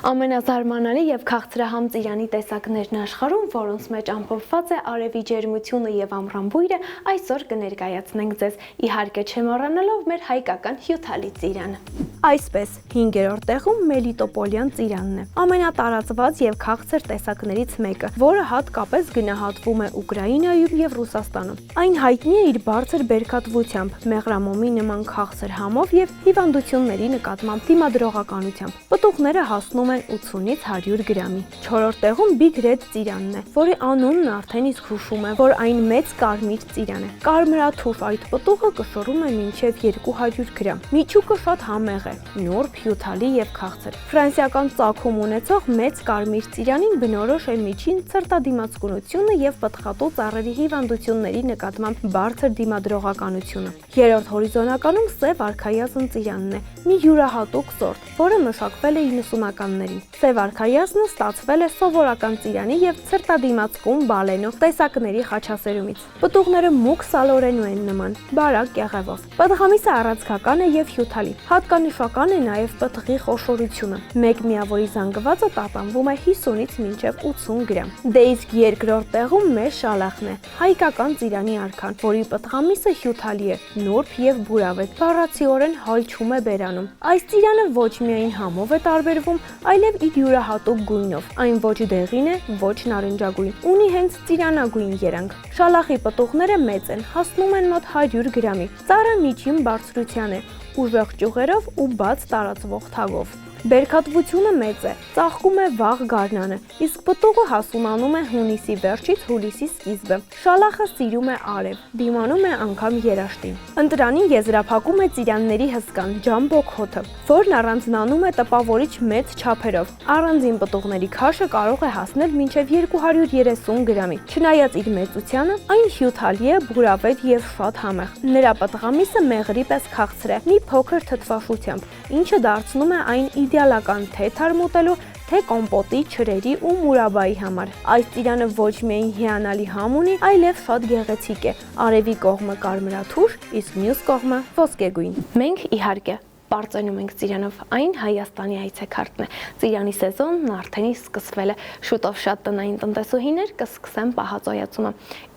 Ամենազարմանալի եւ քաղցրահամ ծիրանի տեսակներն աշխարհում, որոնց մեջ ամփոփված է արևի ջերմությունը եւ ամռան բույրը, այսօր կներկայացնենք ձեզ, իհարկե չմոռանալով մեր հայկական հյութալի ծիրանը։ Այսպես, 5-րդ տեղում Մելիտոպոլյան ծիրանն է, ամենատարածված եւ քաղցր տեսակներից մեկը, որը հատկապես գնահատվում է Ուկրաինայում եւ Ռուսաստանում։ Այն հայտնի է իր բարձր բերքատվությամբ, մեղրամոմի նման քաղցր համով եւ հիվանդությունների նկատմամբ դիմադրողականությամբ։ Պտուղները հասնում են 80-ից 100 գրամի։ 4-րդ տեղում Big Red ծիրանն է, որի անունն արդեն իսկ հուշում է, որ այն մեծ կարմիր ծիրան է։ Կարմրաթուֆ այդ պտուղը կշռում է մինչև 200 գրամ։ Միջուկը շատ համեղ է, նուրբ, հյութալի եւ քաղցր։ Ֆրանսիական ծագում ունեցող մեծ կարմիր ծիրանին բնորոշ է միջին ցրտադիմացկունությունը եւ պտղատու ծառերի հիվանդությունների նկատմամբ բարձր դիմադրողականությունը։ 3-րդ հորիզոնականում սև արքայազն ծիրանն է, մի յուրահատուկ սորտ, որը մշակվել է 90-ականներին։ Սև արքայազնը ստացվել է սովորական ծիրանի եւ ցրտադիմացկուն բալենո տեսակների խաչասերումից։ Պտուղները մուգ սալորենու են նման, բարակ կեղևով։ Պտղամիսը առանցքական է եւ հյութալի։ Հատկանշական է նաեւ պտղի խոշորությունը։ Մեկ միավորի զանգվածը տատանվում է 50-ից մինչև 80 գրամ։ Դե իսկ 2-րդ տեղում մեր շալախն է, հայկական ծիրանի արքան, որի պտղամիսը հյութալի է, նուրբ եւ բուրավետ, բառացիորեն հալչում է բերանում։ Այս ծիրանը ոչ միայն համով է տարբերվում, այլև իր յուրահատուկ գույնով։ Այն ոչ դեղին է, ոչ նարնջագույն, ունի հենց ծիրանագույն երանգ։ Շալախի պտուղները մեծ են, հասնում են մոտ 100 գրամի։ Ծառը միջին բարձրության է, ուժեղ ճյուղերով ու բաց տարածվող թագով։ Բերքատվությունը մեծ է, ծաղկում է վաղ գարնանը, իսկ պտուղը հասունանում է հունիսի վերջից հուլիսի սկիզբը։ Շալախը սիրում է արև, դիմանում է անգամ երաշտին։ Ընտրանին եզրափակում է ծիրանների հսկան ջամբո քոթը, որն առանձնանում է տպավորիչ մեծ չափերով։ Առանձին պտուղների քաշը կարող է հասնել մինչև 230 գրամի։ Չնայած իր մեծությանը, այն հյութալի է, բուրավետ եւ շատ համեղ։ Նրա պտղամիսը մեղրի պես քաղցր է, մի փոքր թթվաշությամբ, ինչը դարձնում է այն իդեալական թե թարմուտելու, թե կոմպոտի, չրերի ու մուրաբայի համար։ Այս ծիրանը ոչ միայն հիանալի համ ունի, այլև շատ գեղեցիկ է։ Արևի կողմը կարմրաթուր, իսկ մյուս կողմը ոսկեգույն։ Մենք իհարկե պարծենում ենք ծիրանով, այն Հայաստանի այցեքարտն է։ Ծիրանի սեզոնն արդեն սկսվել է, շուտով շատ տնային տնտեսուհիներ կսկսեն պահածոյացումը։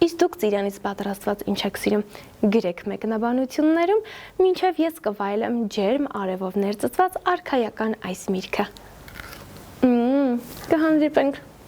Իսկ դուք ծիրանից պատրաստված ինչ եք սիրում, գրեք մեկնաբանություններում, մինչև ես կվայելեմ ջերմ արևով ներծծված արքայական այս միրգը։ Կհանդիպենք։